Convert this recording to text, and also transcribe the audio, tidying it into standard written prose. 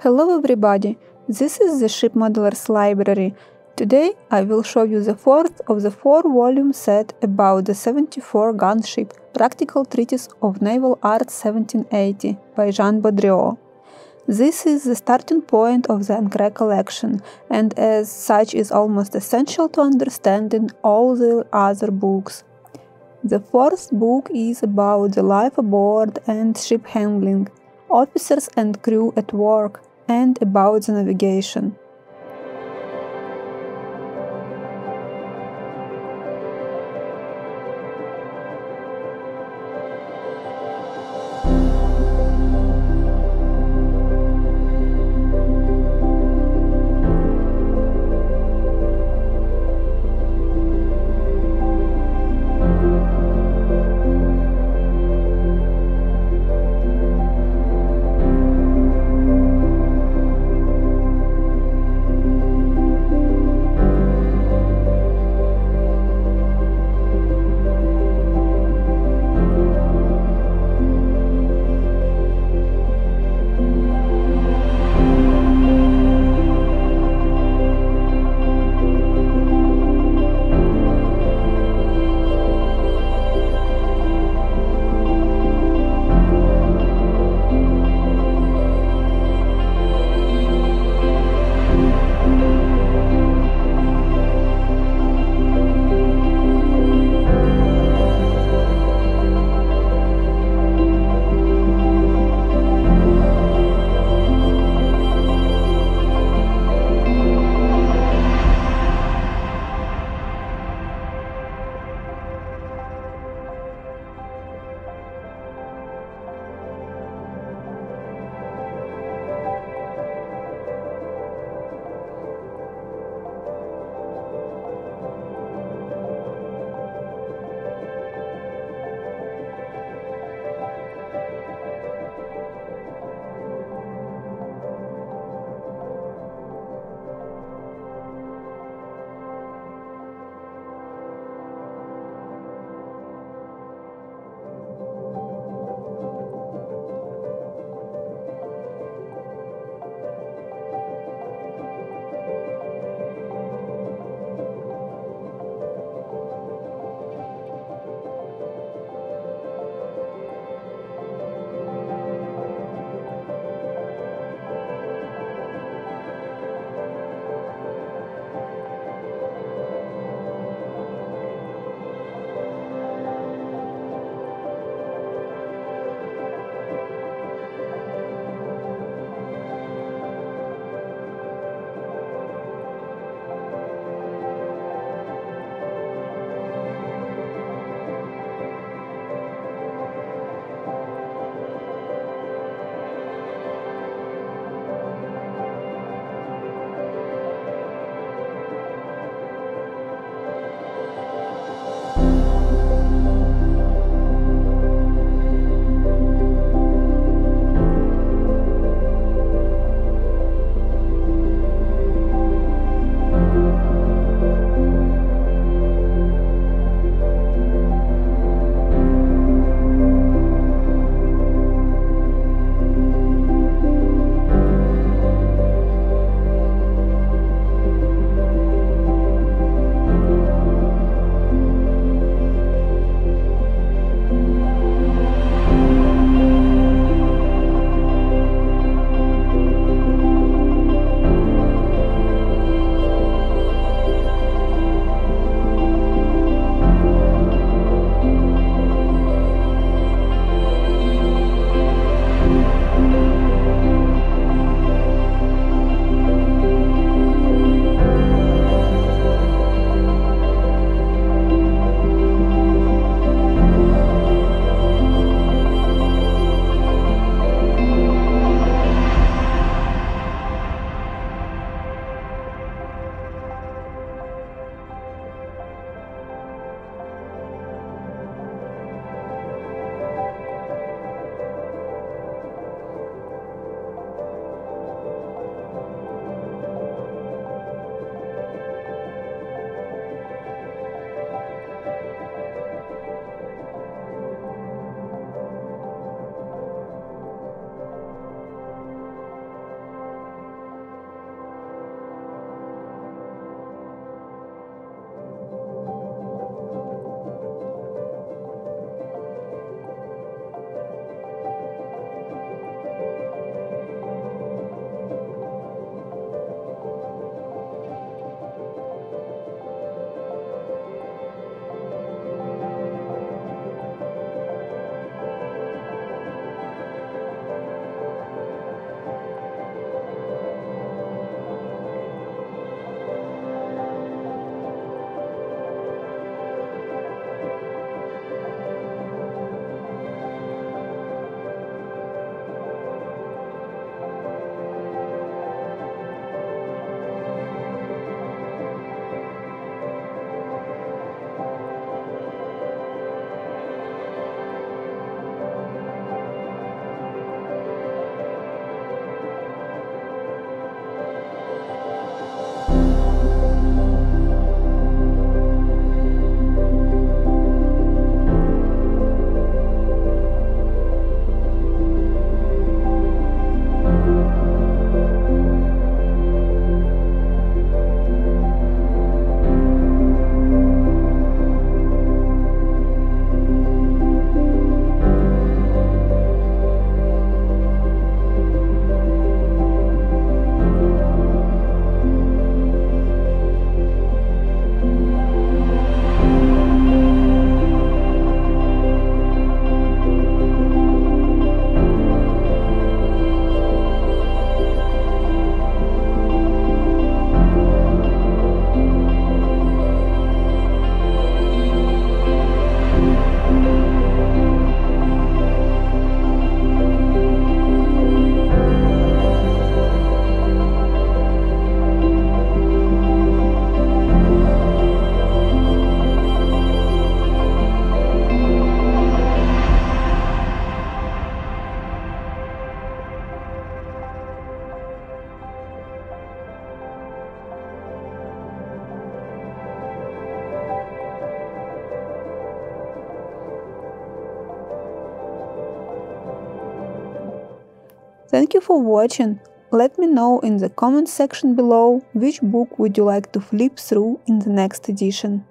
Hello everybody, this is the Ship Modelers Library. Today I will show you the fourth of the 4-volume set about the 74 gunship Practical Treatise of Naval Art 1780 by Jean Baudriot. This is the starting point of the Ancre collection, and as such is almost essential to understanding all the other books. The fourth book is about the life aboard and ship handling, officers and crew at work, and about the navigation. Thank you for watching. Let me know in the comment section below which book would you like to flip through in the next edition.